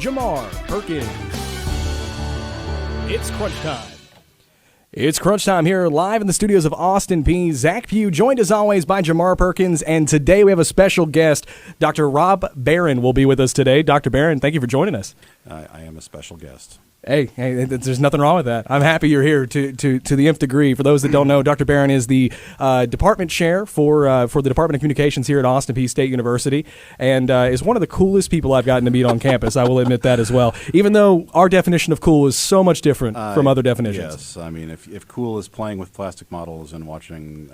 Jamar Perkins. It's crunch time. It's crunch time here live in the studios of Austin Peay. Zach Peay, joined as always by Jamar Perkins, and today we have a special guest. Dr. Rob Barron will be with us today. Dr. Barron, thank you for joining us. I am a special guest. Hey, there's nothing wrong with that. I'm happy you're here to the nth degree. For those that don't know, Dr. Barron is the department chair for the Department of Communications here at Austin Peay State University, and is one of the coolest people I've gotten to meet on campus. I will admit that as well, even though our definition of cool is so much different from other definitions. Yes, I mean, if cool is playing with plastic models and watching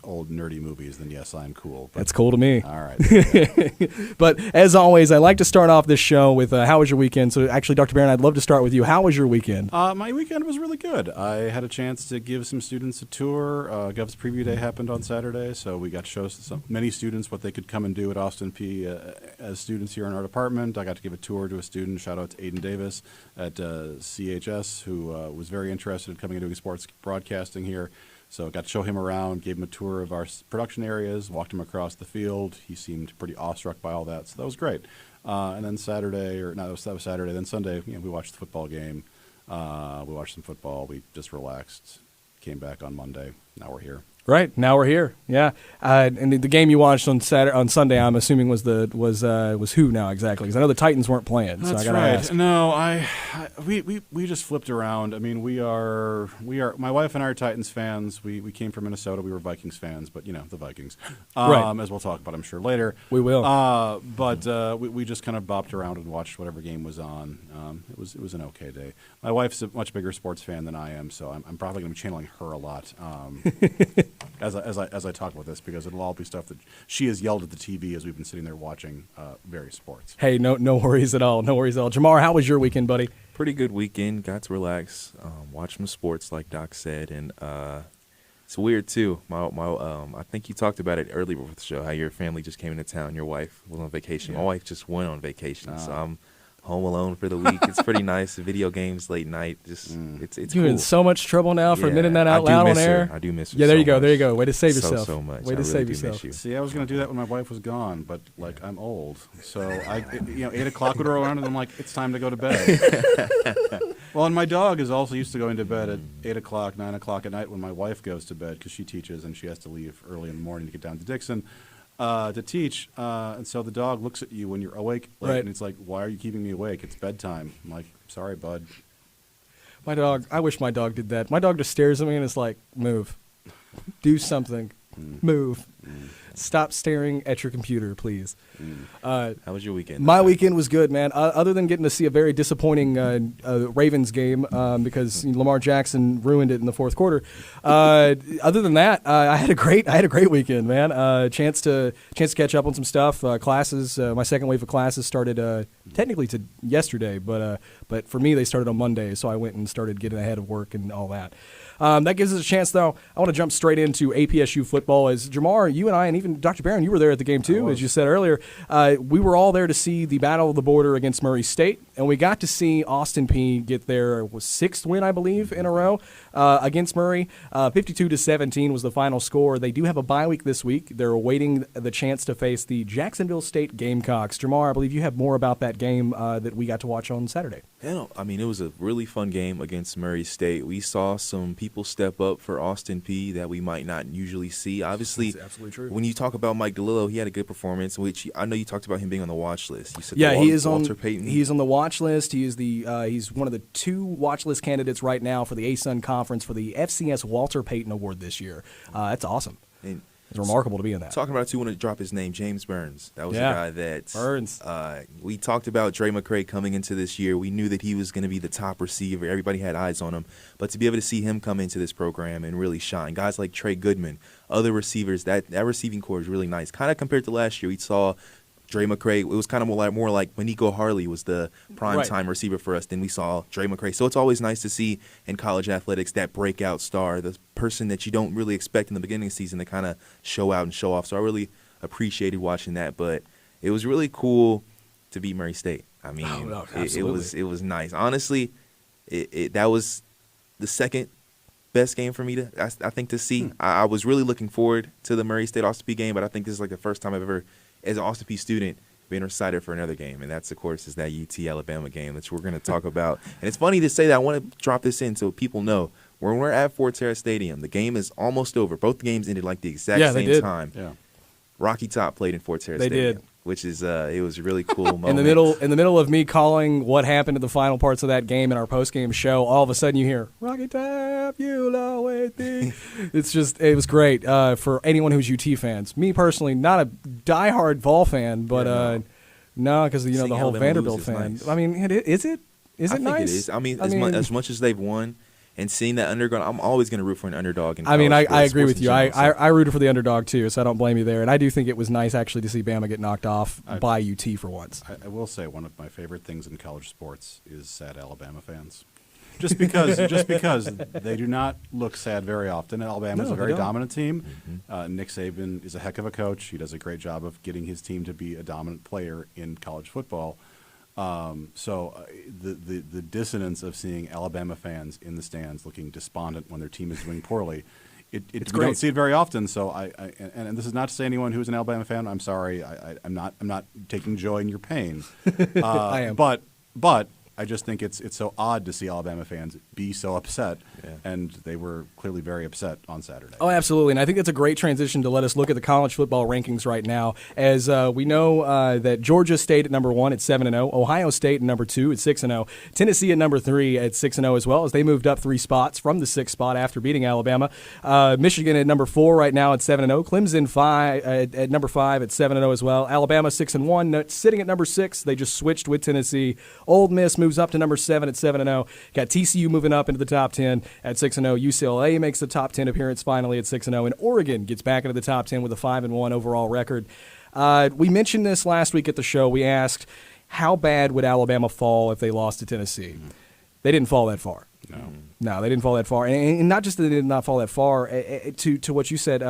old nerdy movies, then yes, I'm cool. That's cool to me. All right. But as always, I like to start off this show with how was your weekend? So actually, Dr. Barron, I'd love to start with you. How was your weekend? My weekend was really good. I had a chance to give some students a tour. Gov's Preview Day happened on Saturday, so we got to show many students what they could come and do at Austin Peay as students here in our department. I got to give a tour to a student. Shout out to Aiden Davis at CHS, who was very interested in coming and doing sports broadcasting here. So got to show him around, gave him a tour of our production areas, walked him across the field. He seemed pretty awestruck by all that, so that was great. And then that was Saturday. Then Sunday, we watched the football game. We watched some football. We just relaxed. Came back on Monday. Now we're here. Right, now we're here. Yeah, and the game you watched on Sunday, I'm assuming was who now exactly? Because I know the Titans weren't playing. That's so I gotta right. ask. No, we just flipped around. I mean, we are. My wife and I are Titans fans. We came from Minnesota. We were Vikings fans, but the Vikings, right. As we'll talk about, I'm sure later. We will. But we just kind of bopped around and watched whatever game was on. It was an okay day. My wife's a much bigger sports fan than I am, so I'm probably going to be channeling her a lot. As I talk about this, because it'll all be stuff that she has yelled at the TV as we've been sitting there watching various sports. Hey, no worries at all. No worries at all. Jamar, how was your weekend, buddy? Pretty good weekend. Got to relax, watch some sports, like Doc said, and it's weird too. I think you talked about it earlier with the show, how your family just came into town. Your wife was on vacation. Yeah. My wife just went on vacation, so I'm home alone for the week. It's pretty nice. Video games late night. Just it's You're cool. in so much trouble now for admitting that out loud on air. I do miss her. Yeah, there so you go. much. There you go. Way to save yourself. So much. Way to save yourself. See, I was going to do that when my wife was gone, but I'm old, so 8 o'clock would roll around, and I'm like, it's time to go to bed. Well, and my dog is also used to going to bed at 8 o'clock, 9 o'clock at night when my wife goes to bed because she teaches and she has to leave early in the morning to get down to Dixon. To teach, and so the dog looks at you when you're awake, right. And it's like, why are you keeping me awake? It's bedtime. I'm like, sorry, bud. My dog, I wish my dog did that. My dog just stares at me and is like, move. Do something. Move. Stop staring at your computer, please. How was your weekend? My weekend was good, man. Other than getting to see a very disappointing Ravens game because Lamar Jackson ruined it in the fourth quarter. Other than that, I had a great weekend, man. Chance to catch up on some stuff. Classes. My second wave of classes started technically to yesterday, but for me they started on Monday, so I went and started getting ahead of work and all that. That gives us a chance, though. I want to jump straight into APSU football. As Jamar, you and I, and even Dr. Barron, you were there at the game too, as you said earlier. We were all there to see the Battle of the Border against Murray State, and we got to see Austin Peay get their sixth win, I believe, in a row against Murray. 52-17 was the final score. They do have a bye week this week. They're awaiting the chance to face the Jacksonville State Gamecocks. Jamar, I believe you have more about that game that we got to watch on Saturday. Yeah, I mean, it was a really fun game against Murray State. We saw some people step up for Austin Peay that we might not usually see. Obviously, that's absolutely true. When you talk about Mike DeLillo, he had a good performance, which I know you talked about him being on the watch list. You said he is Walter on. Payton. He's on the watch list. He is he's one of the 2 watch list candidates right now for the ASUN conference for the FCS Walter Payton Award this year. That's awesome. And it's remarkable to be in that. Talking about it, too, want to drop his name, James Burns. That was a guy that Burns. We talked about Dre McCray coming into this year. We knew that he was going to be the top receiver. Everybody had eyes on him. But to be able to see him come into this program and really shine, guys like Trey Goodman, other receivers, that receiving core is really nice. Kind of compared to last year, we saw Dre McCray, it was kind of more like when Nico Harley was the prime-time receiver for us. Then we saw Dre McCray. So it's always nice to see in college athletics that breakout star, the person that you don't really expect in the beginning of the season to kind of show out and show off. So I really appreciated watching that. But it was really cool to beat Murray State. I mean, it was nice. Honestly, that was the second best game for me to I think to see. I was really looking forward to the Murray State Austin Peay game, but I think this is like the first time I've ever, as an Austin Peay student, being excited for another game, and that's, of course, is that UT-Alabama game that we're going to talk about. And it's funny to say that. I want to drop this in so people know. When we're at Fort Terrace Stadium, the game is almost over. Both games ended like the exact same time. Yeah. Rocky Top played in Fort Terrace They Stadium. did. Which is it was a really cool moment. In the middle of me calling what happened to the final parts of that game in our post-game show, all of a sudden you hear Rocky Top, you'll always be. It was great for anyone who's UT fans. Me personally, not a diehard Vol fan, but no, because the whole Alabama Vanderbilt lose fan. nice. I mean, is it I think nice? it is. I mean, as much as they've won. And seeing that underdog, I'm always going to root for an underdog. I mean, I agree with you. General, I rooted for the underdog too, so I don't blame you there. And I do think it was nice actually to see Bama get knocked off by UT for once. I will say one of my favorite things in college sports is sad Alabama fans. Just because they do not look sad very often. Alabama is a very dominant team. Mm-hmm. Nick Saban is a heck of a coach. He does a great job of getting his team to be a dominant player in college football. The dissonance of seeing Alabama fans in the stands looking despondent when their team is doing poorly, we don't see it very often. So and this is not to say anyone who's an Alabama fan, I'm sorry, I'm not taking joy in your pain. I am. But I just think it's so odd to see Alabama fans be so upset, and they were clearly very upset on Saturday. Oh, absolutely, and I think that's a great transition to let us look at the college football rankings right now. As we know that Georgia State at number 1 at 7-0, Ohio State at number 2 at 6-0, Tennessee at number 3 at 6-0 as well, as they moved up 3 spots from the 6th spot after beating Alabama. Michigan at number 4 right now at 7-0, Clemson at number 5 at 7-0 as well. Alabama 6-1, sitting at number 6. They just switched with Tennessee. Ole Miss moves up to number 7 at 7-0. Got TCU moving up into the top 10 at 6-0. UCLA makes the top 10 appearance finally at 6-0. And Oregon gets back into the top 10 with a 5-1 overall record. We mentioned this last week at the show. We asked, how bad would Alabama fall if they lost to Tennessee? They didn't fall that far. No, they didn't fall that far. And not just that they did not fall that far, to what you said,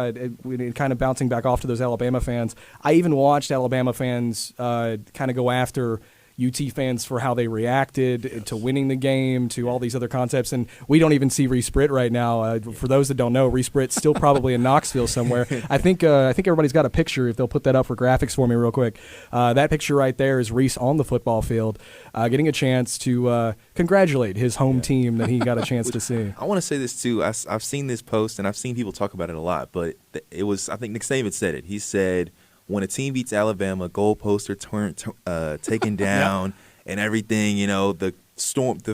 kind of bouncing back off to those Alabama fans, I even watched Alabama fans kind of go after UT fans for how they reacted to winning the game, to all these other concepts. And we don't even see Reese Britt right now. For those that don't know, Reese Britt's still probably in Knoxville somewhere. I think everybody's got a picture, if they'll put that up for graphics for me real quick. That picture right there is Reese on the football field getting a chance to congratulate his home team that he got a chance to see. I want to say this, too. I've seen this post, and I've seen people talk about it a lot, but it was, I think Nick Saban said it. He said, when a team beats Alabama, goalposts are taken down and everything, the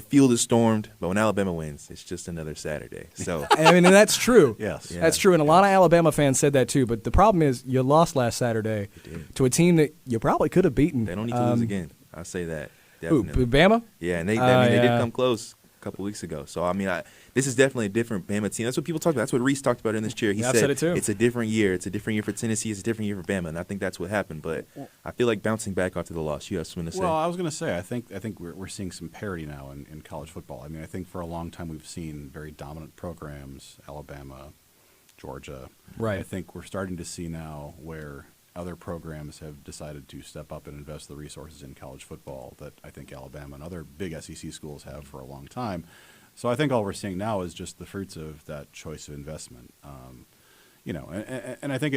field is stormed. But when Alabama wins, it's just another Saturday. So I mean, and that's true. Yes. Yeah. That's true. And a lot of Alabama fans said that too. But the problem is you lost last Saturday to a team that you probably could have beaten. they don't need to lose again. I'll say that. Who, Definitely. Bama? Yeah, and they did come close a couple weeks ago. So, I mean, this is definitely a different Bama team. That's what people talk about. That's what Reese talked about in this chair. He I've said said it too. It's a different year. It's a different year for Tennessee. It's a different year for Bama, and I think that's what happened. But I feel like bouncing back after the loss. You have something to say? Well, I was going to say, I think we're seeing some parity now in college football. I mean, I think for a long time we've seen very dominant programs, Alabama, Georgia. Right. I think we're starting to see now where other programs have decided to step up and invest the resources in college football that I think Alabama and other big SEC schools have for a long time. So I think all we're seeing now is just the fruits of that choice of investment. And I think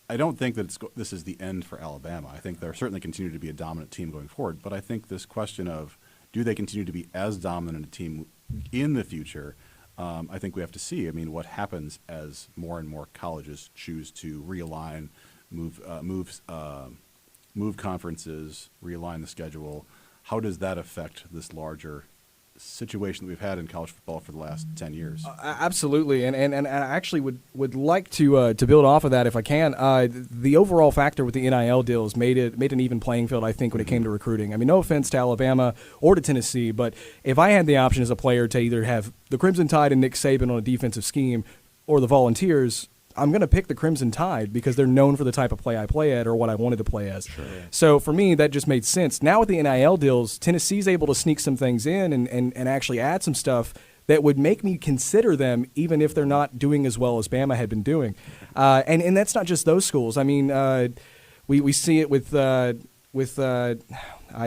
I don't think that this is the end for Alabama. I think they'll certainly continue to be a dominant team going forward. But I think this question of do they continue to be as dominant a team in the future, I think we have to see. I mean, what happens as more and more colleges choose to realign, move conferences, realign the schedule. How does that affect this larger situation that we've had in college football for the last 10 years? Absolutely, and I actually would like to build off of that if I can. The overall factor with the NIL deals made an even playing field, I think, when it came to recruiting. I mean, no offense to Alabama or to Tennessee, but if I had the option as a player to either have the Crimson Tide and Nick Saban on a defensive scheme or the Volunteers, I'm going to pick the Crimson Tide because they're known for the type of play I play at or what I wanted to play as. Sure. So for me, that just made sense. Now with the NIL deals, Tennessee's able to sneak some things in and actually add some stuff that would make me consider them even if they're not doing as well as Bama had been doing. And that's not just those schools. I mean, we see it with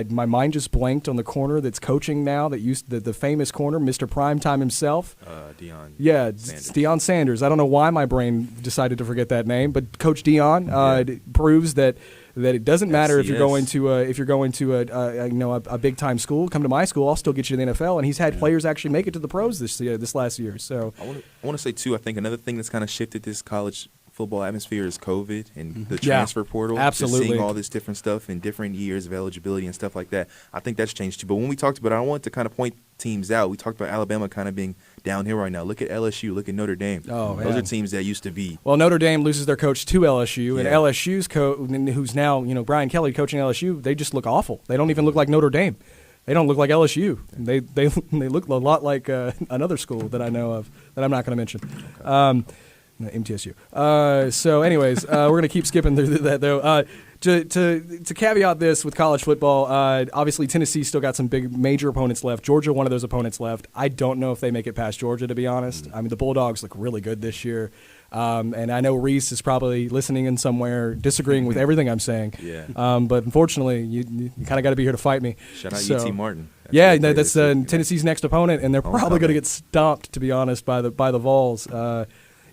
my mind just blanked on the corner that's coaching now. That used the famous corner, Mr. Primetime himself. Deion. Yeah, Sanders. Deion Sanders. I don't know why my brain decided to forget that name, but Coach Deion proves that it doesn't matter if you're going to a big time school. Come to my school, I'll still get you to the NFL. And he's had players actually make it to the pros this last year. So I want to say too. I think another thing that's kind of shifted this college football atmosphere is COVID and the transfer portal. Absolutely. Just seeing all this different stuff in different years of eligibility and stuff like that. I think that's changed too. But when we talked about it, I want to kind of point teams out. We talked about Alabama kind of being downhill right now. Look at LSU. Look at Notre Dame. Oh, man. Those are teams that used to be. Well, Notre Dame loses their coach to LSU, and Yeah. LSU's who's now Brian Kelly coaching LSU. They just look awful. They don't even look like Notre Dame. They don't look like LSU. They look a lot like another school that I know of that I'm not going to mention. MTSU. So, anyways, we're going to keep skipping through that, though. To caveat this with college football, obviously Tennessee still got some big major opponents left. Georgia, one of those opponents left. I don't know if they make it past Georgia, to be honest. I mean, the Bulldogs look really good this year. And I know Reese is probably listening in somewhere, disagreeing with everything I'm saying. Yeah. But unfortunately, you kind of got to be here to fight me. Shout out So- UT Martin. That's Tennessee's next opponent, and they're probably going to get stomped, to be honest, by the Vols.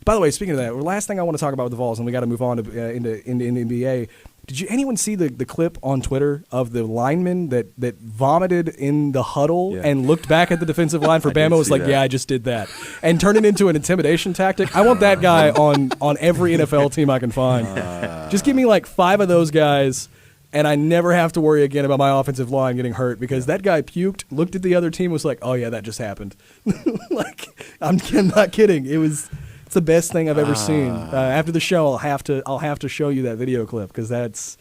By the way, speaking of that, last thing I want to talk about with the Vols, and we got to move on to into NBA. Did anyone see the clip on Twitter of the lineman that vomited in the huddle and looked back at the defensive line for Bama? Was like, that. yeah, I just did that, and turned it into an intimidation tactic. I want that guy on every NFL team I can find. Just give me like 5 of those guys, and I never have to worry again about my offensive line getting hurt because that guy puked, looked at the other team, was like, oh yeah, that just happened. Like, I'm not kidding. It's the best thing I've ever seen. After the show, I'll have to show you that video clip because it's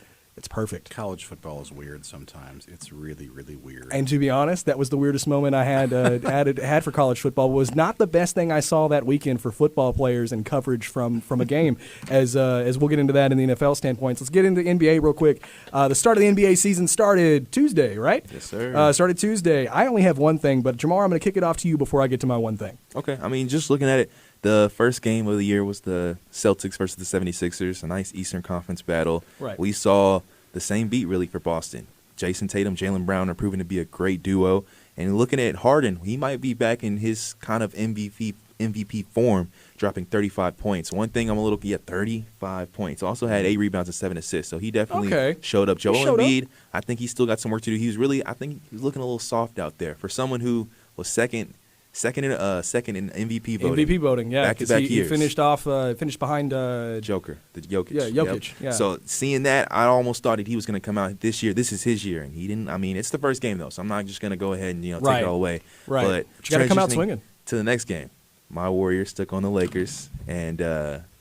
perfect. College football is weird sometimes. It's really, really weird. And to be honest, that was the weirdest moment I had for college football. Was not the best thing I saw that weekend for football players and coverage from a game. As we'll get into that in the NFL standpoints. Let's get into the NBA real quick. The start of the NBA season started Tuesday, right? Yes, sir. Started Tuesday. I only have one thing, but Jamar, I'm going to kick it off to you before I get to my one thing. Okay. I mean, just looking at it, the first game of the year was the Celtics versus the 76ers, a nice Eastern Conference battle. Right. We saw the same beat, really, for Boston. Jason Tatum, Jaylen Brown are proving to be a great duo. And looking at Harden, he might be back in his kind of MVP form, dropping 35 points. One thing I'm 35 points. Also had 8 rebounds and 7 assists, so he definitely showed up. Joel Embiid, I think he's still got some work to do. I think he was looking a little soft out there. For someone who was second in MVP voting. MVP voting, yeah, because back-to-back he years. finished behind Jokic. Yeah, Jokic. Yep. Yeah. So seeing that, I almost thought that he was going to come out this year. This is his year, and he didn't. I mean, it's the first game though, so I'm not just going to go ahead and take it all away. Right. But you got to come out transitioning swinging. to the next game. My Warriors took on the Lakers, and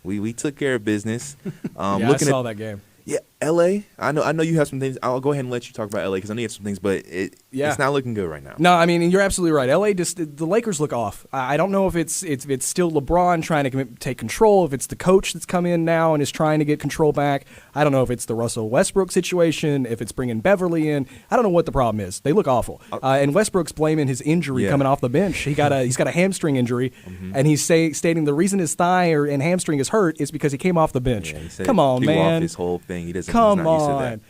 we took care of business. I saw that game. Yeah, L.A. I know you have some things. I'll go ahead and let you talk about L.A. because I know you have some things, but it's not looking good right now. No, I mean, you're absolutely right. LA the Lakers look off. I don't know if it's still LeBron trying to take control, if it's the coach that's come in now and is trying to get control back. I don't know if it's the Russell Westbrook situation, if it's bringing Beverly in. I don't know what the problem is. They look awful. And Westbrook's blaming his injury coming off the bench. He's got a hamstring injury, and he's stating the reason his thigh and hamstring is hurt is because he came off the bench. Yeah, he said Come on, he man. off his whole thing. He doesn't. Come he's not used to on. that.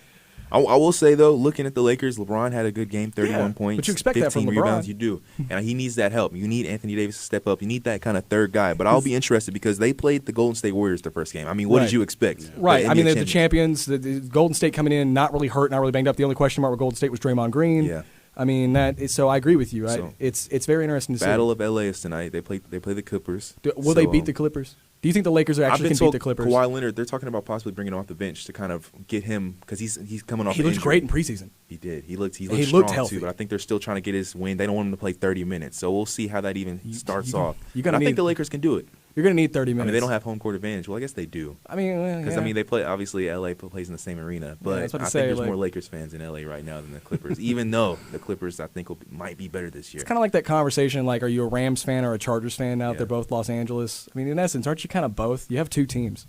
I will say, though, looking at the Lakers, LeBron had a good game, 31 points, but you expect 15 that from LeBron. rebounds. You do. And he needs that help. You need Anthony Davis to step up. You need that kind of third guy. But I'll be interested because they played the Golden State Warriors the first game. I mean, what did you expect? Yeah. Right. I mean, the champions, the Golden State coming in, not really hurt, not really banged up. The only question mark with Golden State was Draymond Green. Yeah. I mean, so I agree with you. So, it's very interesting to see. Battle of LA is tonight. They play the Clippers. Will they beat the Clippers? Do you think the Lakers actually can beat the Clippers? Kawhi Leonard, they're talking about possibly bringing him off the bench to kind of get him because he's coming off. He looked great in preseason. He did. He looked strong healthy too. But I think they're still trying to get his win. They don't want him to play 30 minutes, so we'll see how that even starts off. I think the Lakers can do it. You're going to need 30 minutes. I mean, they don't have home court advantage. Well, I guess they do. I mean, because they play. Obviously, LA plays in the same arena, but I think there's more Lakers fans in LA right now than the Clippers. Even though the Clippers, I think, might be better this year. It's kind of like that conversation. Like, are you a Rams fan or a Chargers fan? Now that they're both Los Angeles. I mean, in essence, aren't you kind of both? You have two teams.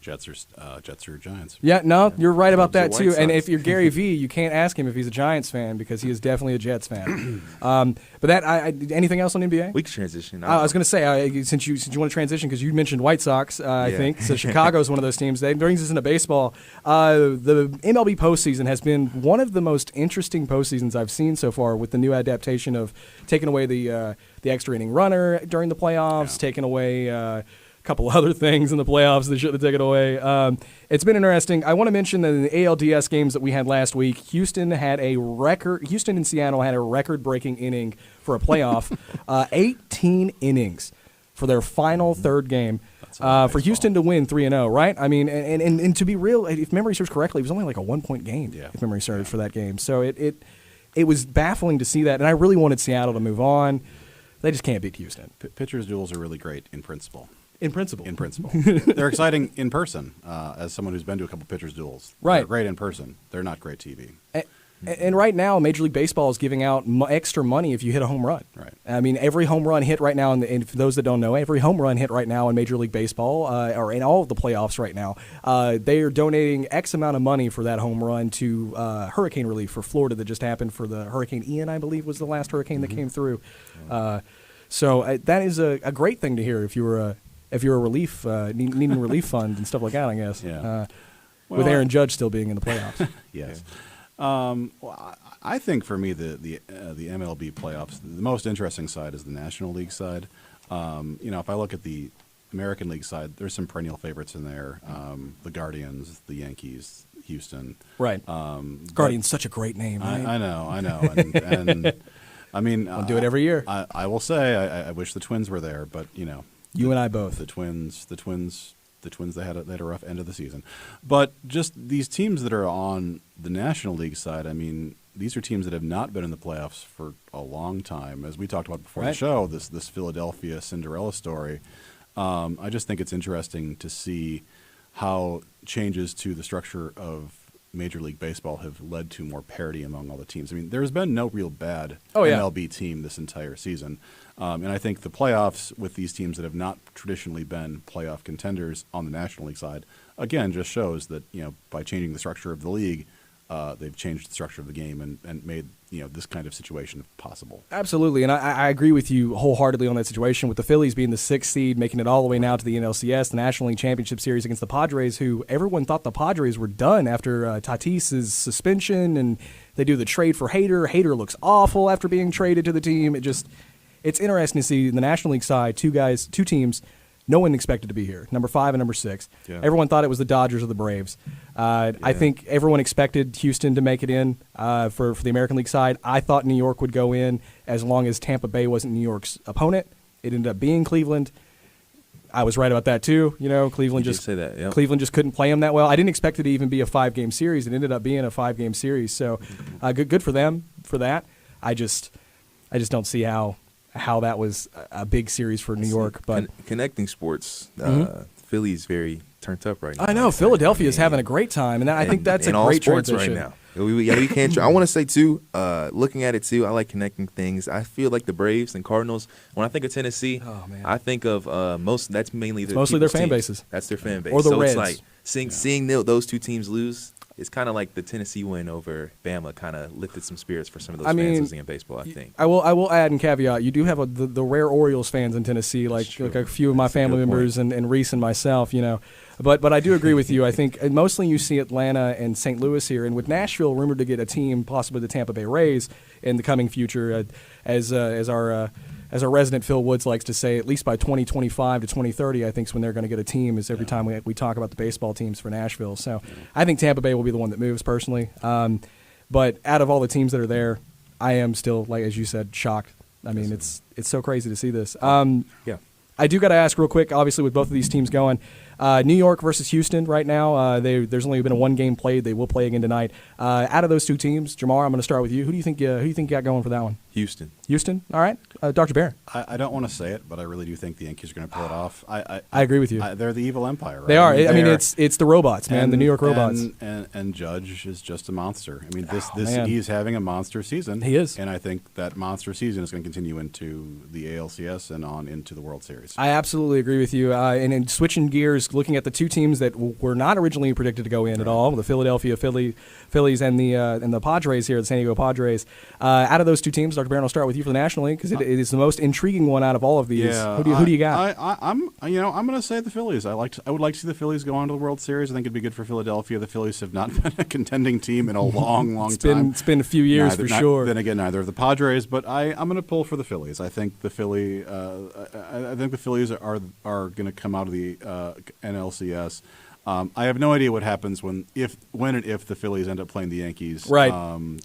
Jets or Giants. Yeah, no, you're right about that Cubs or too. White And Sox. if you're Gary V, you can't ask him if he's a Giants fan because he is definitely a Jets fan. But anything else on NBA? We can transition. I was going to say, since you want to transition, because you mentioned White Sox, I think. So Chicago's one of those teams. That brings us into baseball. The MLB postseason has been one of the most interesting postseasons I've seen so far, with the new adaptation of taking away the extra inning runner during the playoffs, taking away a couple other things in the playoffs that should have taken away. It's been interesting. I want to mention that in the ALDS games that we had last week, Houston and Seattle had a record-breaking inning for a playoff, 18 innings for their final third game. For Houston to win 3-0, right? I mean, and to be real, if memory serves correctly, it was only like a 1-point game, if memory serves, for that game. So it was baffling to see that, and I really wanted Seattle to move on. They just can't beat Houston. Pitchers' duels are really great in principle. In principle. They're exciting in person, as someone who's been to a couple pitchers' duels. Right. They're great in person. They're not great TV. And right now, Major League Baseball is giving out extra money if you hit a home run. Right. I mean, every home run hit right now, and for those that don't know, every home run hit right now in Major League Baseball, or in all of the playoffs right now, they are donating X amount of money for that home run to hurricane relief for Florida that just happened for the Hurricane Ian, I believe, was the last hurricane that came through. So that is a great thing to hear if you were a relief needing relief fund and stuff like that, I guess. Yeah. With Aaron Judge still being in the playoffs. Yes. Well, I think for me the MLB playoffs, the most interesting side is the National League side. If I look at the American League side, there's some perennial favorites in there. The Guardians, the Yankees, Houston. Right. Guardian's such a great name, right? I know. And I mean, I'll do it every year. I will say I wish the Twins were there, but you and I both. The Twins, they had a rough end of the season. But just these teams that are on the National League side, I mean, these are teams that have not been in the playoffs for a long time. As we talked about before the show, this Philadelphia Cinderella story. I just think it's interesting to see how changes to the structure of Major League Baseball have led to more parity among all the teams. I mean, there's been no real bad MLB team this entire season. And I think the playoffs with these teams that have not traditionally been playoff contenders on the National League side, again, just shows that, by changing the structure of the league, they've changed the structure of the game and made, this kind of situation possible. Absolutely. And I agree with you wholeheartedly on that situation, with the Phillies being the 6th seed, making it all the way now to the NLCS, the National League Championship Series against the Padres, who everyone thought the Padres were done after Tatis's suspension, and they do the trade for Hader. Hader looks awful after being traded to the team. It's interesting to see the National League side, two teams no one expected to be here, number 5 and number 6. Yeah. Everyone thought it was the Dodgers or the Braves. I think everyone expected Houston to make it in for the American League side. I thought New York would go in as long as Tampa Bay wasn't New York's opponent. It ended up being Cleveland. I was right about that too. Cleveland Cleveland just couldn't play them that well. I didn't expect it to even be a 5-game series. It ended up being a 5-game series. So good for them for that. I just don't see how that was a big series for New York. But connecting sports, Philly's very turned up right now. I know Philadelphia is having a great time, and I think that's a great transition right now. We can't. I want to say too, looking at it too, I like connecting things. I feel like the Braves and Cardinals. When I think of Tennessee, I think of that's mainly mostly their fan bases. That's their fan base. Or the Reds. It's like seeing those two teams lose. It's kind of like the Tennessee win over Bama kind of lifted some spirits for some of those fans listening in baseball, I think. I will add and caveat, you do have the rare Orioles fans in Tennessee, like a few of my family members and Reese and myself, But I do agree with you. I think mostly you see Atlanta and St. Louis here, and with Nashville rumored to get a team, possibly the Tampa Bay Rays, in the coming future, as our resident Phil Woods likes to say, at least by 2025 to 2030, I think is when they're going to get a team, is every time we talk about the baseball teams for Nashville. So I think Tampa Bay will be the one that moves personally. But out of all the teams that are there, I am still, like as you said, shocked. I mean, it's so crazy to see this. I do got to ask real quick, obviously with both of these teams going, New York versus Houston right now. There's only been a 1 game played. They will play again tonight. Out of those two teams, Jamar, I'm going to start with you. Who do you think you got going for that one? Houston. All right. Dr. Barron. I don't want to say it, but I really do think the Yankees are going to pull it off. I agree with you. They're the evil empire, right? They are. I mean, it's the robots, man. The New York robots. And Judge is just a monster. I mean, he's having a monster season. He is. And I think that monster season is going to continue into the ALCS and on into the World Series. I absolutely agree with you. And in switching gears looking at the two teams that were not originally predicted to go in at all, the Philadelphia Phillies and the Padres here, the San Diego Padres. Out of those two teams, Dr. Barron, I'll start with you for the National League because it is the most intriguing one out of all of these. Yeah, Who do you got? I'm going to say the Phillies. I would like to see the Phillies go on to the World Series. I think it'd be good for Philadelphia. The Phillies have not been a contending team in a long time. It's been a few years for sure. Then again, neither of the Padres, but I'm going to pull for the Phillies. I think the Phillies are going to come out of the NLCS. I have no idea what happens when and if the Phillies end up playing the Yankees, right?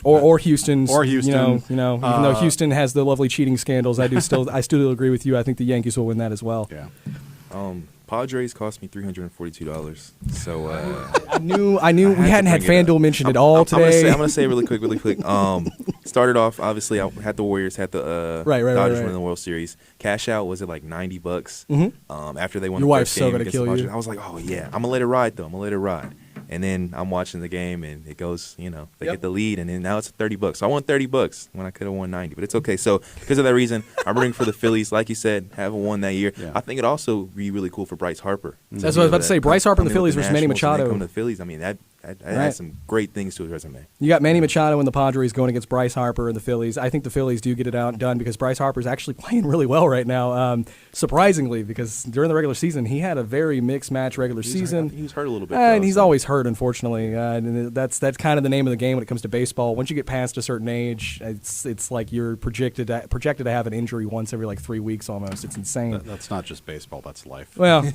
Or Houston, Houston. Even though Houston has the lovely cheating scandals, I still agree with you. I think the Yankees will win that as well. Yeah. Padres cost me $342. So I knew we hadn't had FanDuel mentioned at all today. I'm gonna say really quick. Started off, obviously, I had the Warriors, had the Dodgers winning the World Series. Cash out was it like $90? Mm-hmm. After they won Your the wife's first so game gonna against kill the Padres, you. I was like, oh yeah, I'm gonna let it ride though. I'm gonna let it ride. And then I'm watching the game, and it goes, they get the lead, and then now it's $30. So I won $30 when I could have won $90, but it's okay. So because of that reason, I'm rooting for the Phillies. Like you said, haven't won that year. Yeah. I think it also be really cool for Bryce Harper. That's what I was about to say. Bryce Harper and the Phillies versus Manny Machado. Come to the Phillies. I mean, that has some great things to his resume. You got Manny Machado and the Padres going against Bryce Harper and the Phillies. I think the Phillies do get it out and done because Bryce Harper is actually playing really well right now, surprisingly, because during the regular season, he had a very mixed match regular season. He was hurt a little bit. And he's always hurt, unfortunately. And that's kind of the name of the game when it comes to baseball. Once you get past a certain age, it's like you're projected to have an injury once every like 3 weeks almost. It's insane. That's not just baseball. That's life. Well,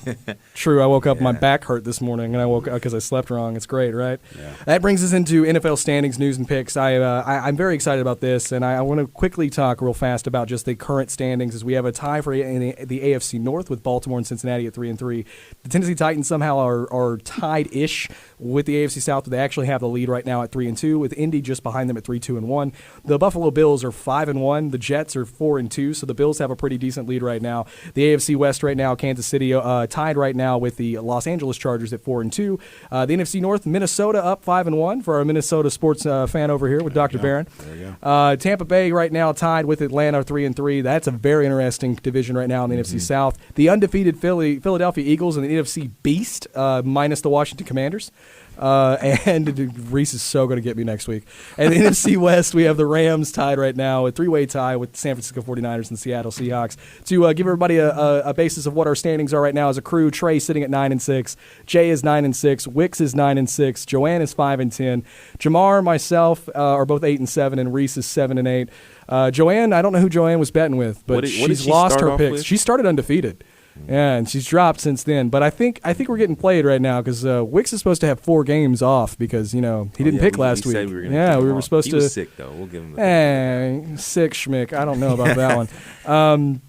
true. I woke up, my back hurt this morning, and I woke up because I slept wrong. It's great, right? Yeah. That brings us into NFL standings, news, and picks. I'm very excited about this, and I want to quickly talk real fast about just the current standings as we have a tie for the AFC North with Baltimore and Cincinnati at 3-3. The Tennessee Titans somehow are tied-ish with the AFC South, but they actually have the lead right now at 3-2, with Indy just behind them at 3-2-1. The Buffalo Bills are 5-1. The Jets are 4-2, so the Bills have a pretty decent lead right now. The AFC West right now, Kansas City tied right now with the Los Angeles Chargers at 4-2. The NFC North, Minnesota up 5-1 for our Minnesota sports fan over here with Dr. Barron. There you go. Tampa Bay right now tied with Atlanta 3-3. That's a very interesting division right now in the NFC South. The undefeated Philadelphia Eagles and the NFC Beast minus the Washington Commanders. And Reese is so going to get me next week. And the NFC West, we have the Rams tied right now, a three-way tie with the San Francisco 49ers and the Seattle Seahawks. To give everybody a basis of what our standings are right now as a crew, Trey sitting at 9-6, Jay is 9-6, Wix is 9-6, Joanne is 5-10, Jamar, myself are both 8-7, and Reese is 7-8. Joanne, I don't know who Joanne was betting with, but she's lost her picks. With? She started undefeated. Yeah, and she's dropped since then. But I think we're getting played right now because Wix is supposed to have 4 games off because he didn't pick last week. We were supposed to. He was sick though. We'll give him. Sick schmick. I don't know about that one.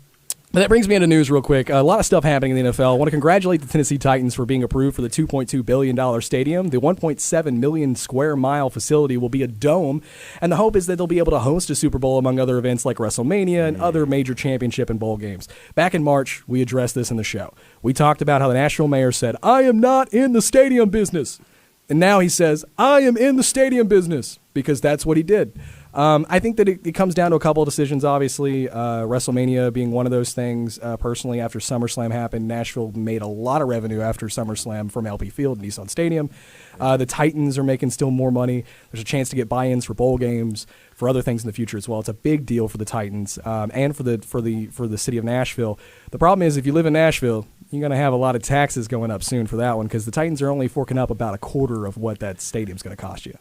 But that brings me into news real quick. A lot of stuff happening in the NFL. I want to congratulate the Tennessee Titans for being approved for the $2.2 billion stadium. The 1.7 million square mile facility will be a dome, and the hope is that they'll be able to host a Super Bowl among other events like WrestleMania and other major championship and bowl games. Back in March, we addressed this in the show. We talked about how the Nashville mayor said, "I am not in the stadium business." And now he says, "I am in the stadium business," because that's what he did. I think that it comes down to a couple of decisions, obviously. WrestleMania being one of those things. Personally, after SummerSlam happened, Nashville made a lot of revenue after SummerSlam from LP Field and Nissan Stadium. The Titans are making still more money. There's a chance to get buy-ins for bowl games, for other things in the future as well. It's a big deal for the Titans and for the city of Nashville. The problem is if you live in Nashville, you're going to have a lot of taxes going up soon for that one because the Titans are only forking up about a quarter of what that stadium's going to cost you.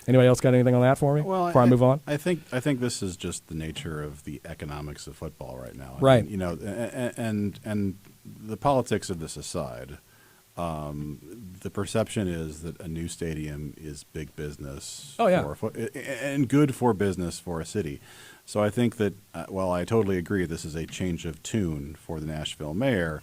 Anybody else got anything on that for me before I move on? I think this is just the nature of the economics of football right now. Right. And the politics of this aside, the perception is that a new stadium is big business. Oh, yeah. And good for business for a city. So I think that while I totally agree this is a change of tune for the Nashville mayor,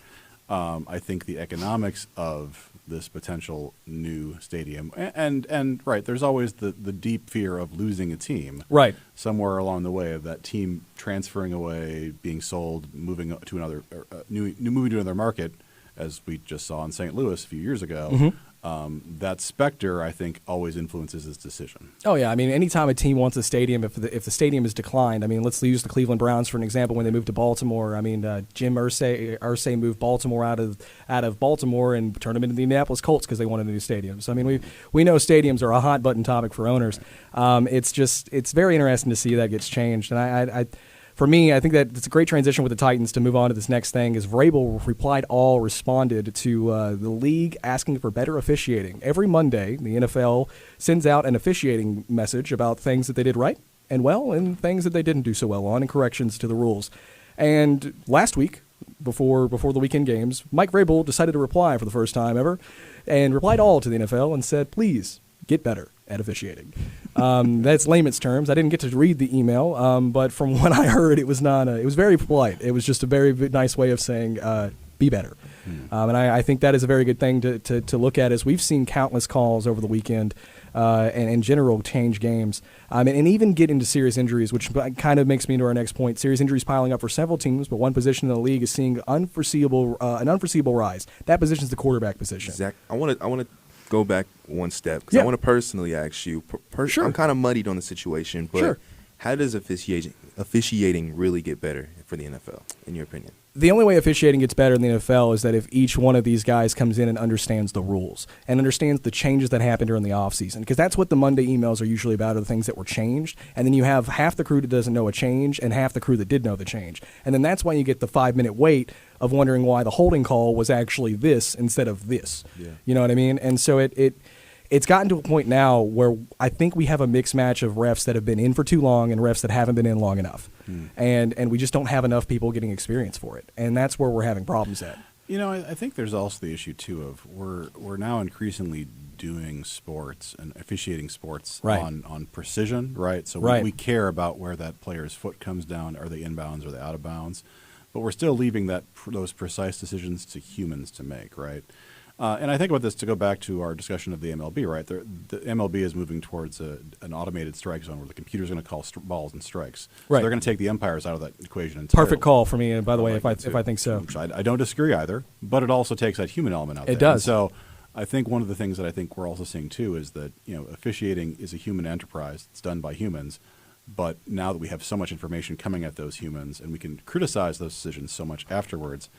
I think the economics of this potential new stadium and right, there's always the deep fear of losing a team. Right. Somewhere along the way of that team transferring away, being sold, moving to another moving to another market, as we just saw in St. Louis a few years ago. that specter, I think, always influences his decision. Oh, yeah. I mean, anytime a team wants a stadium, if the stadium is declined, I mean, let's use the Cleveland Browns for an example when they moved to Baltimore. I mean, Jim Irsay moved Baltimore out of Baltimore and turned them into the Indianapolis Colts because they wanted a new stadium. So, I mean, we know stadiums are a hot-button topic for owners. It's very interesting to see that gets changed. And for me, I think that it's a great transition with the Titans to move on to this next thing. Is Vrabel responded to the league asking for better officiating. Every Monday, the NFL sends out an officiating message about things that they did right and well and things that they didn't do so well on and corrections to the rules. And last week, before the weekend games, Mike Vrabel decided to reply for the first time ever and replied all to the NFL and said, please get better at officiating. That's layman's terms. I didn't get to read the email, but from what I heard, it was not. It was very polite. It was just a very nice way of saying, "Be better." And I think that is a very good thing to look at, as we've seen countless calls over the weekend, and in general change games, and even get into serious injuries, which kind of makes me into our next point. Serious injuries piling up for several teams, but one position in the league is seeing an unforeseeable rise. That position is the quarterback position. Zach, I want to go back one step because I want to personally ask you. Sure. I'm kind of muddied on the situation, but how does officiating really get better for the NFL, in your opinion? The only way officiating gets better in the NFL is that if each one of these guys comes in and understands the rules and understands the changes that happen during the offseason, because that's what the Monday emails are usually about, are the things that were changed. And then you have half the crew that doesn't know a change and half the crew that did know the change. And then that's why you get the 5-minute wait of wondering why the holding call was actually this instead of this. Yeah. You know what I mean? And so it's gotten to a point now where I think we have a mixed match of refs that have been in for too long and refs that haven't been in long enough. And we just don't have enough people getting experience for it. And that's where we're having problems at. You know, I think there's also the issue, too, of we're now increasingly doing sports and officiating sports on precision, right? So we care about where that player's foot comes down. Are they inbounds? Are they out of bounds? But we're still leaving those precise decisions to humans to make, right? And I think about this to go back to our discussion of the MLB, right? The MLB is moving towards an automated strike zone where the computer's going to call balls and strikes. So they're going to take the umpires out of that equation entirely. Perfect call for me, by the way, if I think so. Which I don't disagree either, but it also takes that human element out there. It does. And so I think one of the things that I think we're also seeing, too, is that officiating is a human enterprise. It's done by humans. But now that we have so much information coming at those humans and we can criticize those decisions so much afterwards,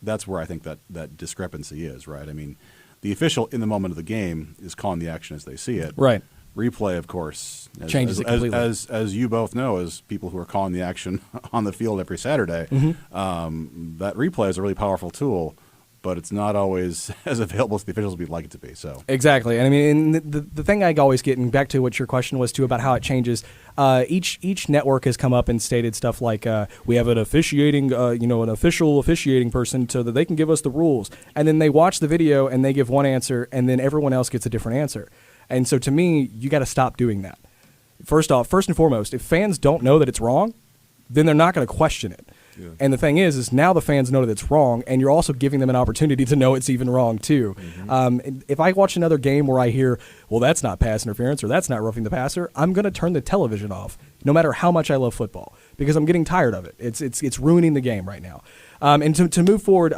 that's where I think that discrepancy is, right? I mean, the official in the moment of the game is calling the action as they see it. Right. Replay, of course, changes it completely. As you both know, as people who are calling the action on the field every Saturday, that replay is a really powerful tool, but it's not always as available as the officials would like it to be. So exactly, and I mean, the thing I always get, and back to what your question was too about how it changes. Each network has come up and stated stuff like, we have an officiating, an official officiating person so that they can give us the rules, and then they watch the video and they give one answer, and then everyone else gets a different answer. And so to me, you got to stop doing that. First and foremost, if fans don't know that it's wrong, then they're not going to question it. Yeah. And the thing is now the fans know that it's wrong, and you're also giving them an opportunity to know it's even wrong too. If I watch another game where I hear, well, that's not pass interference or that's not roughing the passer, I'm going to turn the television off, no matter how much I love football, because I'm getting tired of it. It's ruining the game right now. And to move forward,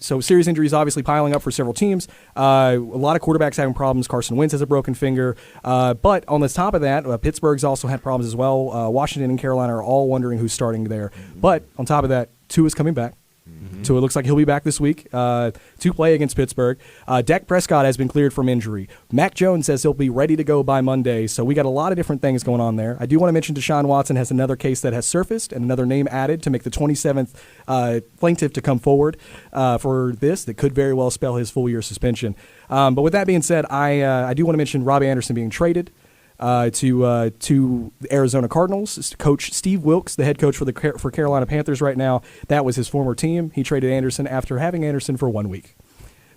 so serious injuries obviously piling up for several teams. A lot of quarterbacks having problems. Carson Wentz has a broken finger. But on the top of that, Pittsburgh's also had problems as well. Washington and Carolina are all wondering who's starting there. But on top of that, Tua's coming back. Tua looks like he'll be back this week to play against Pittsburgh. Dak Prescott has been cleared from injury. Mac Jones says he'll be ready to go by Monday. So we got a lot of different things going on there. I do want to mention Deshaun Watson has another case that has surfaced and another name added to make the 27th plaintiff to come forward for this. That could very well spell his full-year suspension. But with that being said, I do want to mention Robbie Anderson being traded to the Arizona Cardinals. Coach Steve Wilks, the head coach for Carolina Panthers right now, that was his former team. He traded Anderson after having Anderson for 1 week.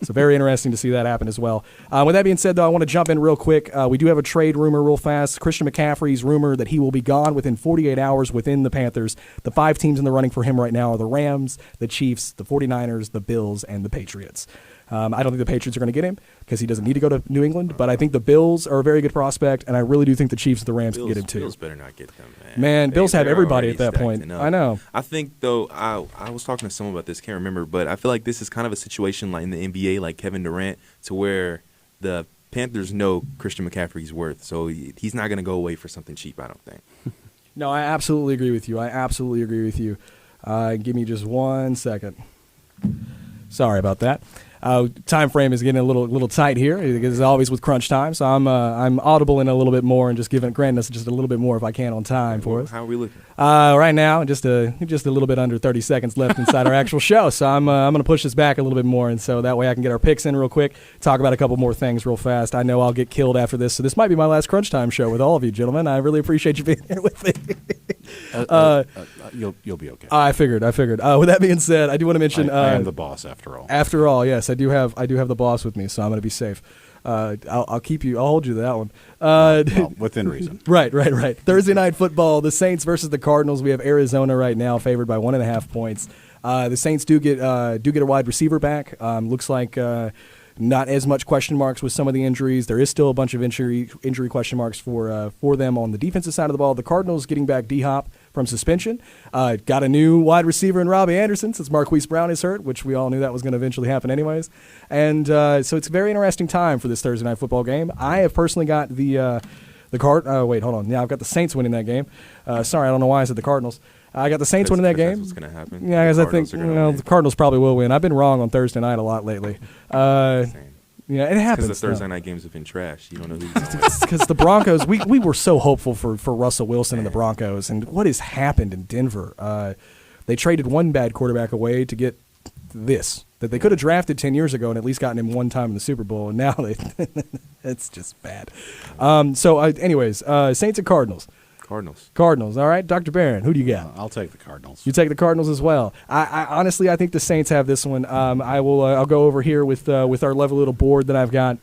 So very interesting to see that happen as well. With that being said, though, I want to jump in real quick. We do have a trade rumor real fast. Christian McCaffrey's rumor that he will be gone within 48 hours within the Panthers. The 5 teams in the running for him right now are the Rams, the Chiefs, the 49ers, the Bills, and the Patriots. I don't think the Patriots are going to get him because he doesn't need to go to New England, but I think the Bills are a very good prospect, and I really do think the Chiefs and the Rams can get him too. Bills better not get him, man. Bills have everybody at that point. I know. I think, though, I was talking to someone about this, can't remember, but I feel like this is kind of a situation like in the NBA, like Kevin Durant, to where the Panthers know Christian McCaffrey's worth, so he's not going to go away for something cheap, I don't think. No, I absolutely agree with you. Give me just 1 second. Sorry about that. Time frame is getting a little tight here, as always with crunch time. So I'm audible in a little bit more and just granting us just a little bit more if I can on time for us. How are we looking? Right now, just a little bit under 30 seconds left inside our actual show. So I'm going to push this back a little bit more, and so that way I can get our picks in real quick, talk about a couple more things real fast. I know I'll get killed after this, so this might be my last crunch time show with all of you gentlemen. I really appreciate you being here with me. You'll be okay. I figured. With that being said, I do want to mention I am the boss after all. After all, yes, I do have the boss with me, so I'm going to be safe. I'll hold you to that one. Well, within reason. Right. Thursday night football, the Saints versus the Cardinals. We have Arizona right now favored by 1.5 points. The Saints do get a wide receiver back. Looks like not as much question marks with some of the injuries. There is still a bunch of injury question marks for them on the defensive side of the ball. The Cardinals getting back D-Hop from suspension. Got a new wide receiver in Robbie Anderson since Marquise Brown is hurt, which we all knew that was going to eventually happen anyways. And so it's a very interesting time for this Thursday night football game. I have personally got the wait, hold on. Yeah, I've got the Saints winning that game. Sorry, I don't know why I said the Cardinals. I got the Saints winning that game. That's what's going to happen. Yeah, because I think the Cardinals probably will win. I've been wrong on Thursday night a lot lately. Yeah, it happens. Because the Thursday night games have been trash. You don't know who's going to win. Because the Broncos, we were so hopeful for Russell Wilson and the Broncos, and what has happened in Denver? They traded one bad quarterback away to get this that they could have drafted 10 years ago and at least gotten him one time in the Super Bowl, and now it's just bad. Anyways, Saints and Cardinals. Cardinals. All right, Dr. Barron, who do you got? I'll take the Cardinals. You take the Cardinals as well. I honestly think the Saints have this one. I'll go over here with our lovely little board that I've got.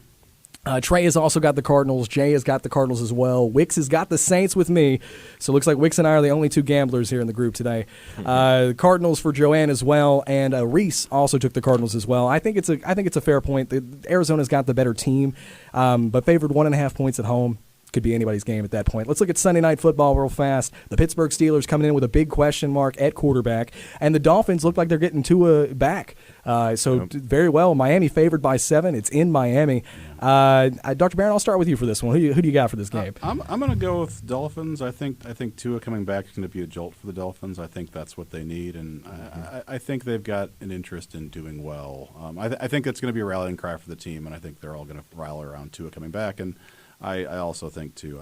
Trey has also got the Cardinals. Jay has got the Cardinals as well. Wicks has got the Saints with me. So it looks like Wicks and I are the only two gamblers here in the group today. Cardinals for Joanne as well, and Reese also took the Cardinals as well. I think it's a fair point. Arizona's got the better team, but favored 1.5 points at home. Could be anybody's game at that point. Let's look at Sunday Night Football real fast. The Pittsburgh Steelers coming in with a big question mark at quarterback, and the Dolphins look like they're getting Tua back. Very well. Miami favored by 7. It's in Miami. Dr. Barron, I'll start with you for this one. Who do you got for this game? I'm going to go with Dolphins. I think Tua coming back is going to be a jolt for the Dolphins. I think that's what they need, and I think they've got an interest in doing well. I think it's going to be a rallying cry for the team, and I think they're all going to rally around Tua coming back. And I also think, too,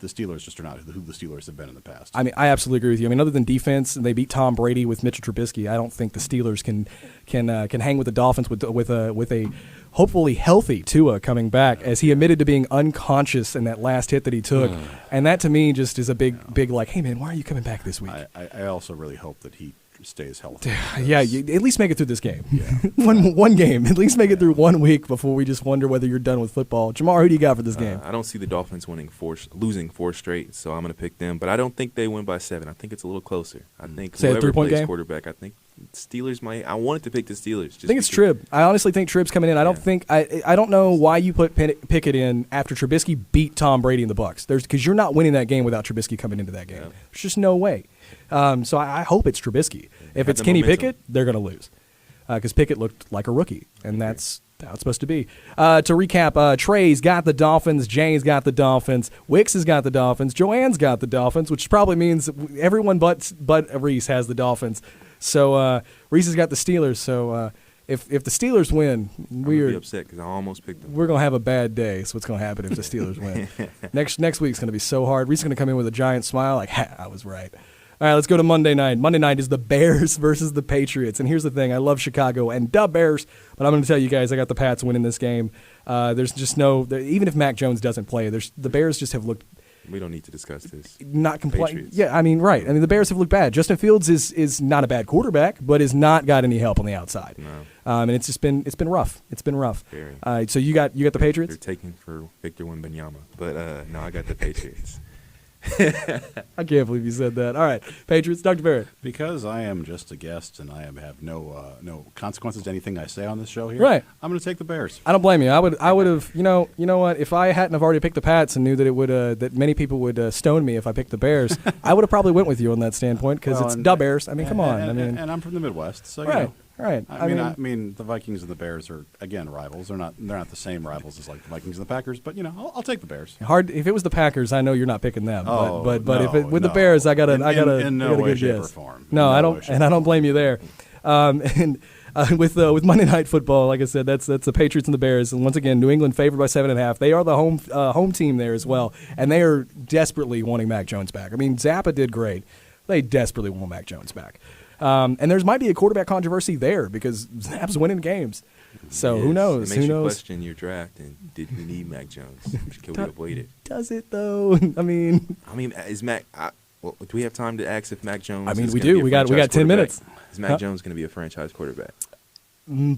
the Steelers just are not who the Steelers have been in the past. I absolutely agree with you. Other than defense, and they beat Tom Brady with Mitchell Trubisky, I don't think the Steelers can hang with the Dolphins with a hopefully healthy Tua coming back, as he admitted to being unconscious in that last hit that he took. And that, to me, just is a big like, hey, man, why are you coming back this week? I also really hope that he stays healthy. Yeah, you at least make it through this game. Yeah. one game. At least make it through 1 week before we just wonder whether you're done with football. Jamar, who do you got for this game? I don't see the Dolphins losing 4 straight, so I'm going to pick them. But I don't think they win by 7. I think it's a little closer. I think Say whoever 3-point plays game? quarterback, I think Steelers might. I wanted to pick the Steelers. I think it's Tribb. I honestly think Tribb's coming in. I don't know why you put Pickett in after Trubisky beat Tom Brady in the Bucs. Because you're not winning that game without Trubisky coming into that game. Yeah. There's just no way. So I hope it's Trubisky. If it's Kenny Pickett, they're going to lose. Because Pickett looked like a rookie, and that's how it's supposed to be. To recap, Trey's got the Dolphins, Jay's got the Dolphins, Wicks has got the Dolphins, Joanne's got the Dolphins, which probably means everyone but Reese has the Dolphins. So Reese has got the Steelers. So if the Steelers win, we're be upset because I almost picked them. We're gonna have a bad day. That's what's gonna happen if the Steelers win. Next week's gonna be so hard. Reese is gonna come in with a giant smile, like, I was right. All right, let's go to Monday night. Monday night is the Bears versus the Patriots. And here's the thing. I love Chicago and the Bears, but I'm going to tell you guys I got the Pats winning this game. There's just even if Mac Jones doesn't play, the Bears just have looked. We don't need to discuss this. Not complaining. Yeah, right. The Bears have looked bad. Justin Fields is not a bad quarterback, but has not got any help on the outside. No. And it's been rough. It's been rough. Very. So you got the Patriots? They're taking for Victor Wembanyama, but no, I got the Patriots. I can't believe you said that. All right, Patriots, Dr. Barrett. Because I am just a guest and I have no consequences to anything I say on this show here. Right. I'm going to take the Bears. I don't blame you. I would have. You know what? If I hadn't have already picked the Pats and knew that it would that many people would stone me if I picked the Bears, I would have probably went with you on that standpoint because it's the Bears. Come on. And I'm from the Midwest, so right. All right. I mean, the Vikings and the Bears are again rivals. They're not the same rivals as like the Vikings and the Packers. But I'll take the Bears. Hard. If it was the Packers, I know you're not picking them. Oh, but no, if it with the no. Bears, I got a in no way, good shape, guess. or form. No, In I no don't, way, shape, and I don't blame you there. With Monday Night Football, like I said, that's the Patriots and the Bears, and once again, New England favored by 7.5. They are the home team there as well, and they are desperately wanting Mac Jones back. I mean, Zappa did great. They desperately want Mac Jones back. And there might be a quarterback controversy there because Zap's winning games. So who knows? It makes who you knows? question your draft and did we need Mac Jones? Can we avoid it? Does it though? I mean, is Mac? Do we have time to ask if Mac Jones? I mean, is we gonna do. be a We got franchise 10 minutes. quarterback? Is Mac Jones going to be a franchise quarterback?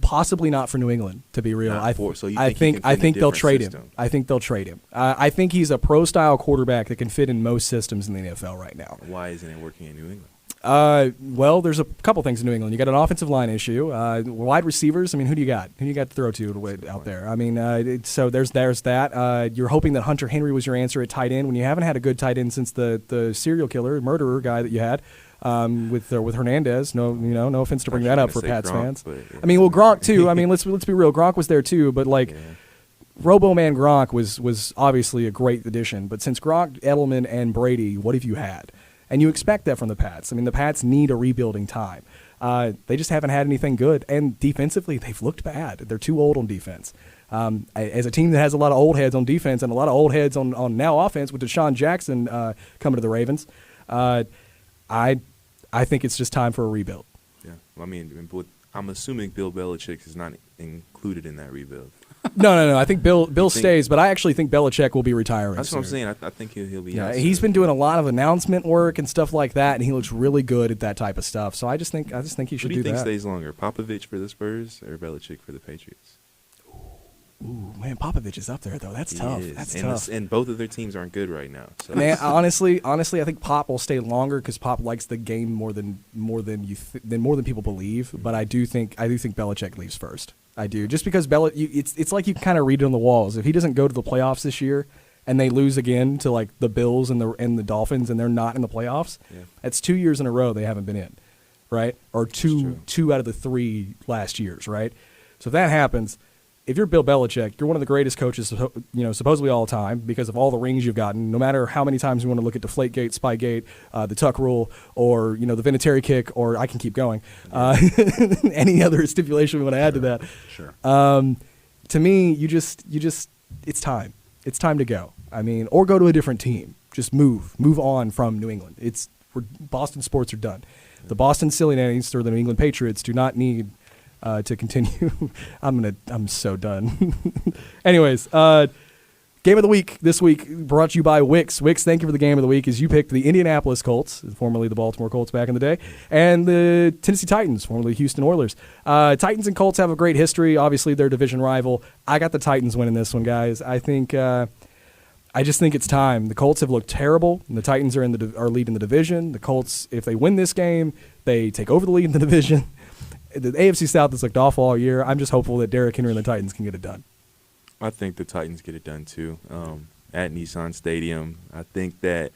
Possibly not for New England, to be real. So you I think think they'll trade system? him. I think they'll trade him. I think he's a pro-style quarterback that can fit in most systems in the NFL right now. Why isn't it working in New England? Well, there's a couple things in New England. You got an offensive line issue, wide receivers. I mean, who do you got? Who do you got to throw to out there? I mean, so there's that. You're hoping that Hunter Henry was your answer at tight end when you haven't had a good tight end since the serial killer, murderer guy that you had. With Hernandez, no offense to bring that up for Pats fans. But, yeah. I mean, well, Gronk too. I mean, let's be real. Gronk was there too, but Robo-Man Gronk was obviously a great addition. But since Gronk, Edelman, and Brady, what have you had? And you expect that from the Pats. I mean, the Pats need a rebuilding time. They just haven't had anything good. And defensively, they've looked bad. They're too old on defense. As a team that has a lot of old heads on defense and a lot of old heads on now offense with Deshaun Jackson coming to the Ravens, I think it's just time for a rebuild. Yeah, I mean, I'm assuming Bill Belichick is not included in that rebuild. No. I think Bill stays, but I actually think Belichick will be retiring. That's soon. what I'm saying. I think he'll be. Yeah, out he's soon. been doing a lot of announcement work and stuff like that, and he looks really good at that type of stuff. So I just think he should Who do you think that. stays longer, Popovich for the Spurs or Belichick for the Patriots? Ooh, man, Popovich is up there though. That's He tough. is. That's and tough. And both of their teams aren't good right now. So. Man, honestly, I think Pop will stay longer because Pop likes the game more than people believe. But I do think Belichick leaves first. I do, just because it's like you kind of read it on the walls. If he doesn't go to the playoffs this year and they lose again to like the Bills and the Dolphins and they're not in the playoffs, that's 2 years in a row they haven't been in, right? Or two out of the 3 last years, right? So if that happens, if you're Bill Belichick, you're one of the greatest coaches, supposedly all time because of all the rings you've gotten. No matter how many times you want to look at Deflategate, Spygate, the Tuck Rule, or the Vinatieri kick, or I can keep going. Any other stipulation we want to add to that? Sure. To me, you just it's time. It's time to go. I mean, or go to a different team. Just move on from New England. Boston sports are done. The Boston Silly Nannies or the New England Patriots do not need to continue. I'm so done. Anyways, game of the week this week brought to you by Wix. Wix, thank you for the game of the week as you picked the Indianapolis Colts, formerly the Baltimore Colts back in the day, and the Tennessee Titans, formerly Houston Oilers. Titans and Colts have a great history. Obviously, they're division rival. I got the Titans winning this one, guys. I just think it's time. The Colts have looked terrible, and the Titans are leading the division. The Colts, if they win this game, they take over the lead in the division. The AFC South has looked awful all year. I'm just hopeful that Derrick Henry and the Titans can get it done. I think the Titans get it done too. At Nissan Stadium, I think that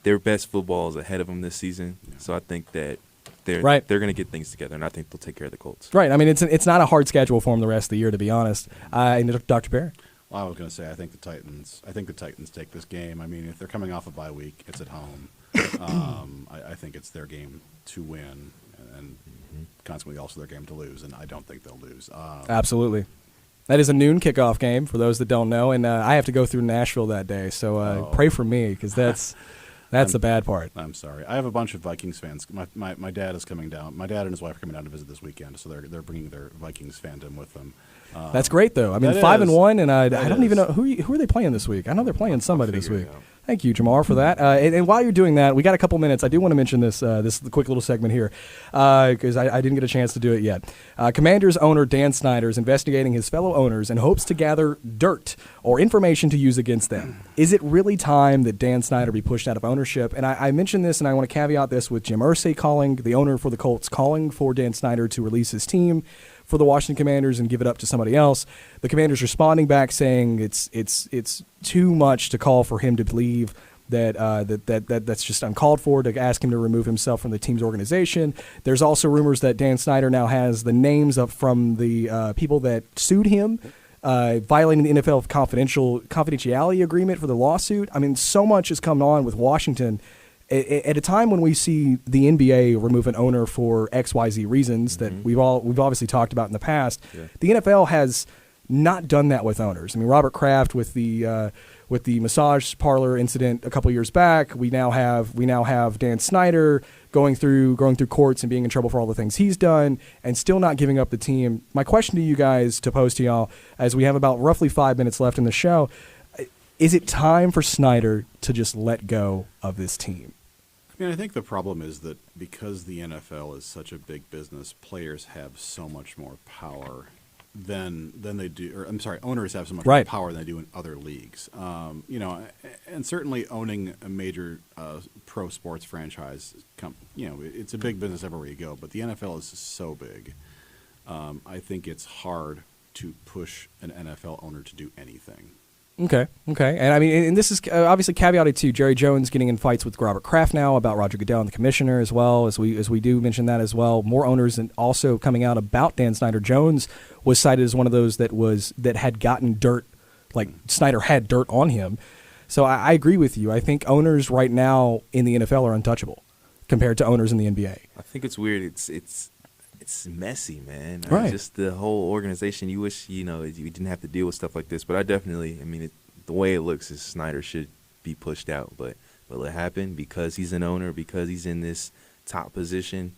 their best football is ahead of them this season. So I think that they're going to get things together, and I think they'll take care of the Colts. Right. I mean, it's not a hard schedule for them the rest of the year, to be honest. And Dr. Barrett? Well, I was going to say I think the Titans take this game. I mean, if they're coming off a bye week, it's at home. I think it's their game to win, and consequently also their game to lose, and I don't think they'll lose. Absolutely. That is a noon kickoff game, for those that don't know, and I have to go through Nashville that day, so pray for me, because that's the bad part. I'm sorry. I have a bunch of Vikings fans. My dad is coming down. My dad and his wife are coming down to visit this weekend, so they're bringing their Vikings fandom with them. That's great, though. I mean, 5-1, and I don't even know who are they playing this week. I know they're playing somebody this week. Thank you, Jamar, for that. And while you're doing that, we got a couple minutes. I do want to mention this quick little segment here because I didn't get a chance to do it yet. Commanders owner Dan Snyder is investigating his fellow owners in hopes to gather dirt or information to use against them. Is it really time that Dan Snyder be pushed out of ownership? And I mentioned this, and I want to caveat this with Jim Irsay the owner for the Colts, calling for Dan Snyder to release his team for the Washington Commanders and give it up to somebody else. The Commanders responding back saying it's too much to call for him to leave, that's just uncalled for, to ask him to remove himself from the team's organization. There's also rumors that Dan Snyder now has the names up from the people that sued him, violating the NFL confidentiality agreement for the lawsuit. I mean, so much has come on with Washington at a time when we see the NBA remove an owner for XYZ reasons that we've obviously talked about in the past. Yeah. The NFL has not done that with owners. I mean, Robert Kraft with the massage parlor incident a couple years back. We now have Dan Snyder going through courts and being in trouble for all the things he's done and still not giving up the team. My question to you guys, to pose to y'all, as we have about roughly 5 minutes left in the show, is it time for Snyder to just let go of this team? I mean, I think the problem is that because the NFL is such a big business, players have so much more power than they do, or I'm sorry, owners have so much more power than they do in other leagues. And certainly owning a major pro sports franchise, it's a big business everywhere you go. But the NFL is so big. I think it's hard to push an NFL owner to do anything. Okay. And I mean, and this is obviously caveated to Jerry Jones getting in fights with Robert Kraft now about Roger Goodell and the commissioner, as well as we do mention that as well. More owners and also coming out about Dan Snyder. Jones was cited as one of those that had gotten dirt, like Snyder had dirt on him. So I agree with you. I think owners right now in the NFL are untouchable compared to owners in the NBA. I think it's weird. It's messy, man. Right. Just the whole organization. You wish, you didn't have to deal with stuff like this. But the way it looks is Snyder should be pushed out. But will it happen because he's an owner, because he's in this top position?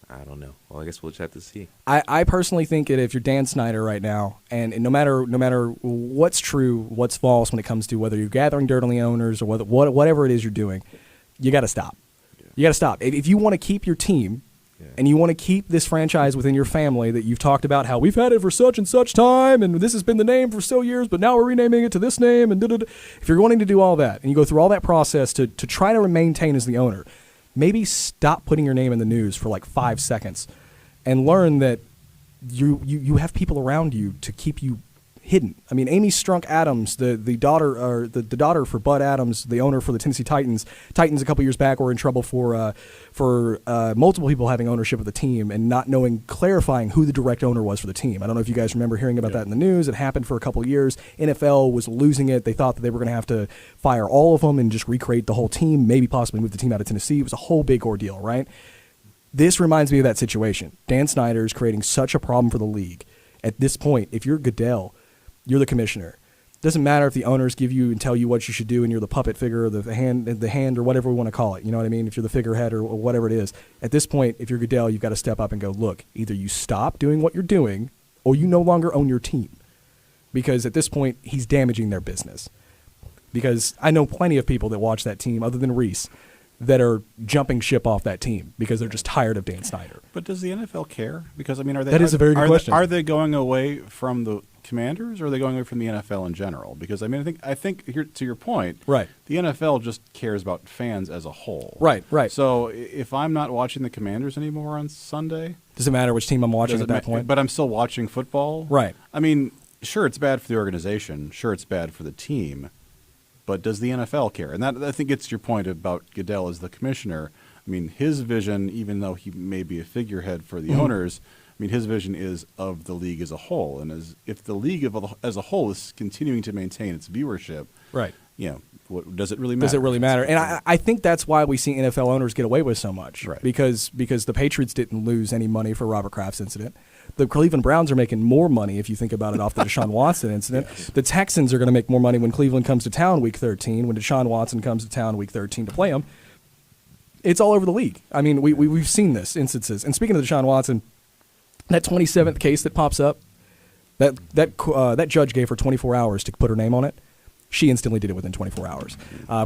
I don't know. Well, I guess we'll just have to see. I personally think that if you're Dan Snyder right now, and no matter what's true, what's false when it comes to whether you're gathering dirt on the owners or whatever it is you're doing, you got to stop. Yeah. You got to stop. If you want to keep your team, and you want to keep this franchise within your family that you've talked about how we've had it for such and such time, and this has been the name for so years, but now we're renaming it to this name, and da-da-da. If you're wanting to do all that, and you go through all that process to try to maintain as the owner, maybe stop putting your name in the news for like 5 seconds and learn that you have people around you to keep you hidden. I mean, Amy Strunk Adams, the daughter for Bud Adams, the owner for the Tennessee Titans. Titans a couple years back were in trouble for multiple people having ownership of the team and not clarifying who the direct owner was for the team. I don't know if you guys remember hearing about that in the news. It happened for a couple of years. NFL was losing it. They thought that they were going to have to fire all of them and just recreate the whole team, maybe possibly move the team out of Tennessee. It was a whole big ordeal, right? This reminds me of that situation. Dan Snyder is creating such a problem for the league. At this point, if you're Goodell, you're the commissioner. Doesn't matter if the owners give you and tell you what you should do and you're the puppet figure or the hand or whatever we want to call it. You know what I mean? If you're the figurehead or whatever it is. At this point, if you're Goodell, you've got to step up and go, look, either you stop doing what you're doing or you no longer own your team. Because at this point, he's damaging their business. Because I know plenty of people that watch that team, other than Reese, that are jumping ship off that team because they're just tired of Dan Snyder. But does the NFL care? Because, I mean, that is a very good question. Are they going away from the Commanders, or are they going away from the NFL in general? Because, I mean, I think here, to your point, right, the NFL just cares about fans as a whole. Right. So if I'm not watching the Commanders anymore on Sunday, does it matter which team I'm watching at that point? But I'm still watching football. Right. I mean, sure, it's bad for the organization. Sure, it's bad for the team. But does the NFL care? And that, I think it's your point about Goodell as the commissioner. I mean, his vision, even though he may be a figurehead for the owners, I mean, his vision is of the league as a whole. And if the league as a whole is continuing to maintain its viewership, right? Does it really matter? Does it really matter? And I think that's why we see NFL owners get away with so much. Right. Because the Patriots didn't lose any money for Robert Kraft's incident. The Cleveland Browns are making more money, if you think about it, off the Deshaun Watson incident. Yes. The Texans are going to make more money when Cleveland comes to town week 13, when Deshaun Watson comes to town week 13 to play them. It's all over the league. I mean, we've seen this instances. And speaking of Deshaun Watson, that 27th case that pops up, that judge gave her 24 hours to put her name on it. She instantly did it within 24 hours.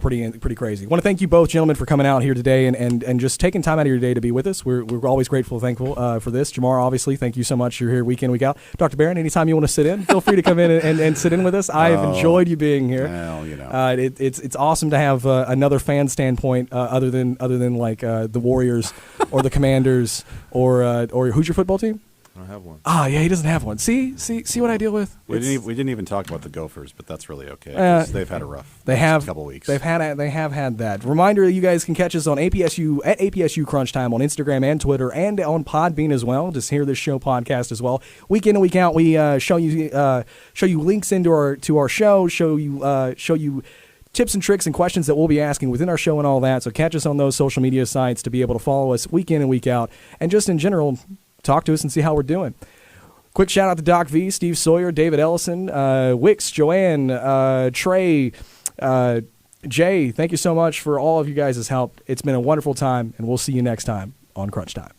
Pretty crazy. I want to thank you both, gentlemen, for coming out here today and just taking time out of your day to be with us. We're always grateful, thankful for this. Jamar, obviously, thank you so much. You're here week in, week out. Dr. Barron, anytime you want to sit in, feel free to come in and sit in with us. I have enjoyed you being here. Well, you know. It's awesome to have another fan standpoint other than like the Warriors or the Commanders or who's your football team? I don't have one. Oh, yeah, he doesn't have one. See what I deal with? We didn't even talk about the Gophers, but that's really okay. 'Cause they've had a rough couple weeks. They have had that. Reminder: you guys can catch us on APSU at APSU CrunchTime on Instagram and Twitter, and on Podbean as well. Just hear this show podcast as well. Week in and week out, we show you links into our show, show you tips and tricks and questions that we'll be asking within our show and all that. So catch us on those social media sites to be able to follow us week in and week out, and just in general, talk to us and see how we're doing. Quick shout out to Doc V, Steve Sawyer, David Ellison, Wix, Joanne, Trey, Jay. Thank you so much for all of you guys' help. It's been a wonderful time, and we'll see you next time on Crunch Time.